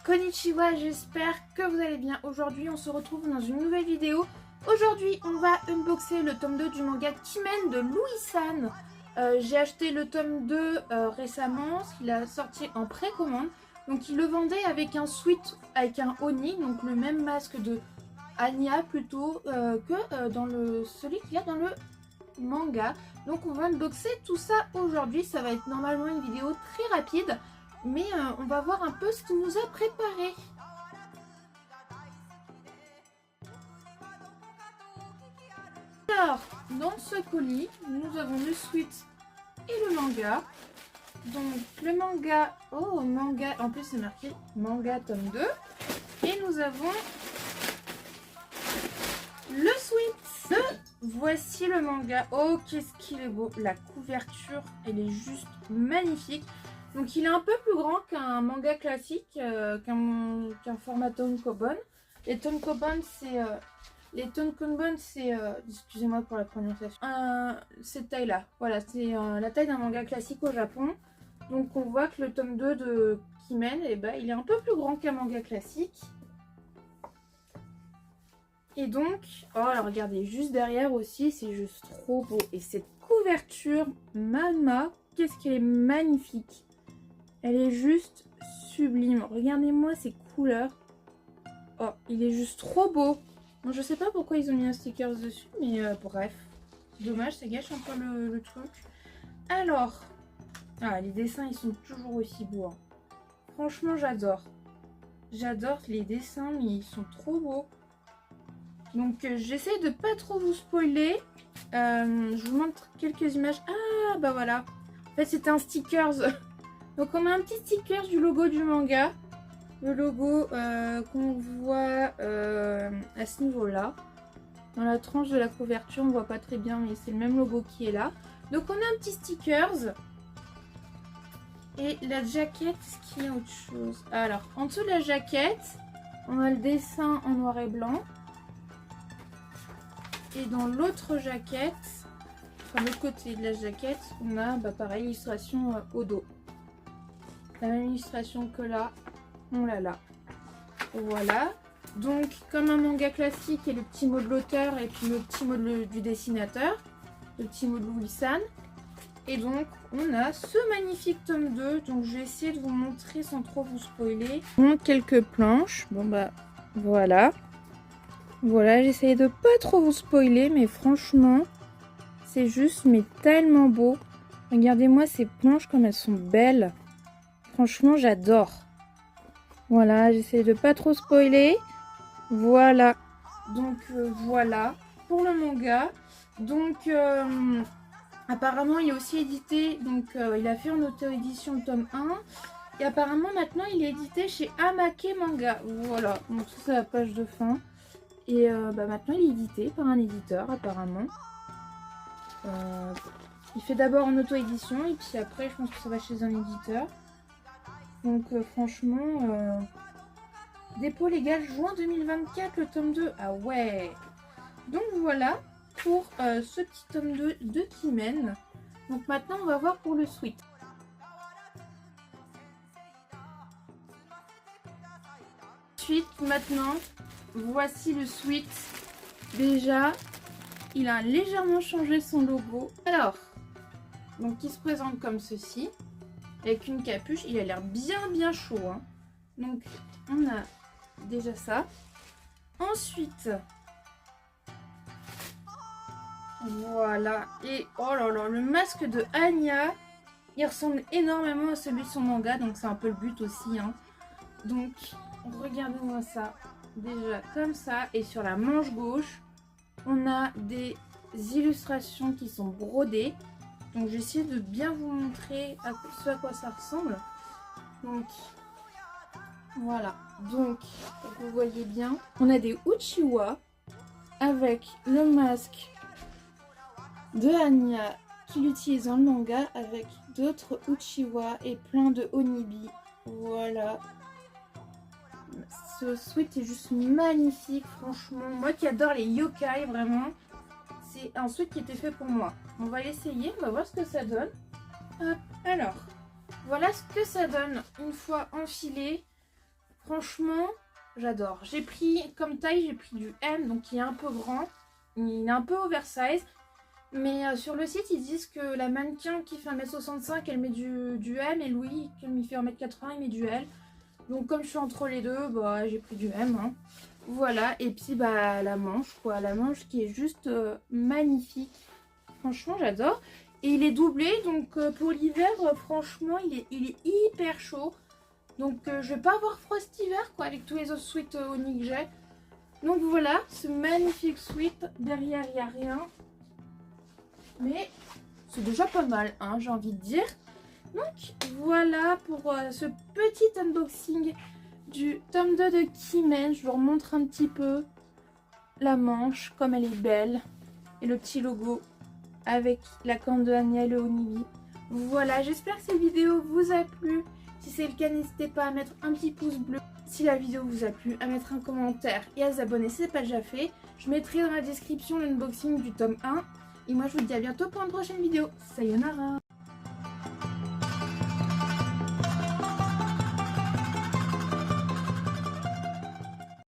Konnichiwa, j'espère que vous allez bien. Aujourd'hui, on se retrouve dans une nouvelle vidéo. Aujourd'hui, on va unboxer le tome 2 du manga Kimen de Louis-san. J'ai acheté le tome 2 récemment, il a sorti en précommande. Donc, il le vendait avec un sweat, avec un Oni, donc le même masque de Anya plutôt que dans celui qu'il y a dans le manga. Donc, on va unboxer tout ça aujourd'hui. Ça va être normalement une vidéo très rapide. Mais on va voir un peu ce qu'il nous a préparé. Alors, dans ce colis, nous avons le sweat et le manga. Donc, le manga, manga, en plus c'est marqué manga tome 2. Et nous avons le sweat. Voici le manga. Oh, qu'est-ce qu'il est beau. La couverture, elle est juste magnifique. Donc il est un peu plus grand qu'un manga classique, qu'un format tankobon. Les tankobon, c'est excusez-moi pour la prononciation, cette taille-là. Voilà, c'est la taille d'un manga classique au Japon. Donc on voit que le tome 2 de Kimen, il est un peu plus grand qu'un manga classique. Et donc, oh alors regardez, juste derrière aussi, c'est juste trop beau. Et cette couverture, Mama, qu'est-ce qu'elle est magnifique. Elle est juste sublime. Regardez-moi ces couleurs. Oh, il est juste trop beau. Bon, je sais pas pourquoi ils ont mis un sticker dessus, mais bref. Dommage, ça gâche un peu le truc. Alors, les dessins, ils sont toujours aussi beaux. Hein. Franchement, j'adore. J'adore les dessins, mais ils sont trop beaux. Donc, j'essaie de pas trop vous spoiler. Je vous montre quelques images. Ah, bah voilà. En fait, c'était un stickers. Donc on a un petit sticker du logo du manga. Le logo qu'on voit à ce niveau-là. Dans la tranche de la couverture, on voit pas très bien, mais c'est le même logo qui est là. Donc on a un petit stickers. Et la jaquette, est-ce qu'il y a autre chose? Alors, en dessous de la jaquette, on a le dessin en noir et blanc. Et dans l'autre jaquette, enfin l'autre côté de la jaquette, on a pareil, illustration au dos. La même illustration que là, on l'a là. Voilà. Donc, comme un manga classique, il y a le petit mot de l'auteur et puis le petit mot du dessinateur. Le petit mot de Louis-san. Et donc, on a ce magnifique tome 2. Donc, je vais essayer de vous montrer sans trop vous spoiler. Je vous montre quelques planches. Bon, voilà. Voilà, j'essaye de pas trop vous spoiler, mais franchement, c'est juste, mais tellement beau. Regardez-moi ces planches comme elles sont belles. Franchement, j'adore. Voilà, j'essaie de pas trop spoiler. Voilà. Donc, voilà pour le manga. Donc, apparemment, il est aussi édité. Donc, il a fait en auto-édition le tome 1. Et apparemment, maintenant, il est édité chez Amake Manga. Voilà. Donc, ça, c'est la page de fin. Et maintenant, il est édité par un éditeur, apparemment. Il fait d'abord en auto-édition. Et puis après, je pense que ça va chez un éditeur. Donc franchement, dépôt légal juin 2024, le tome 2. Ah ouais. Donc voilà pour ce petit tome 2 de Kimen. Donc maintenant, on va voir pour le sweat. Ensuite, maintenant, voici le sweat. Déjà, il a légèrement changé son logo. Alors, donc il se présente comme ceci. Avec une capuche, il a l'air bien chaud. Hein. Donc, on a déjà ça. Ensuite, voilà. Et oh là là, le masque de Anya, il ressemble énormément à celui de son manga. Donc, c'est un peu le but aussi. Hein. Donc, regardez-moi ça. Déjà comme ça. Et sur la manche gauche, on a des illustrations qui sont brodées. Donc j'ai essayé de bien vous montrer à quoi ça ressemble. Donc voilà. Donc vous voyez bien. On a des Uchiwa avec le masque de Anya qu'il utilise dans le manga avec d'autres Uchiwa et plein de Onibi. Voilà. Ce sweat est juste magnifique, franchement. Moi qui adore les yokai, vraiment. C'est un sweat qui était fait pour moi. On va l'essayer, on va voir ce que ça donne. Hop, alors, voilà ce que ça donne une fois enfilé. Franchement, j'adore. J'ai pris comme taille, j'ai pris du M, donc il est un peu grand. Il est un peu oversize. Mais sur le site, ils disent que la mannequin qui fait 1m65, elle met du M. Et Louis, qui me fait 1m80, il met du L. Donc comme je suis entre les deux, bah, j'ai pris du M. Hein. Voilà, et puis bah, la manche, quoi. La manche qui est juste magnifique. Franchement, j'adore. Et il est doublé, donc pour l'hiver, franchement, il est hyper chaud. Donc je vais pas avoir froid cet hiver, quoi, avec tous les autres sweats Oni que j'ai. Donc voilà, ce magnifique sweat. Derrière, il n'y a rien. Mais c'est déjà pas mal, hein, j'ai envie de dire. Donc voilà pour ce petit unboxing du tome 2 de Kimen. Je vous remontre un petit peu la manche, comme elle est belle. Et le petit logo avec la corne de Anya et le Onibi. Voilà, j'espère que cette vidéo vous a plu. Si c'est le cas, n'hésitez pas à mettre un petit pouce bleu. Si la vidéo vous a plu, à mettre un commentaire et à vous abonner si ce n'est pas déjà fait. Je mettrai dans la description l'unboxing du tome 1. Et moi, je vous dis à bientôt pour une prochaine vidéo. Sayonara!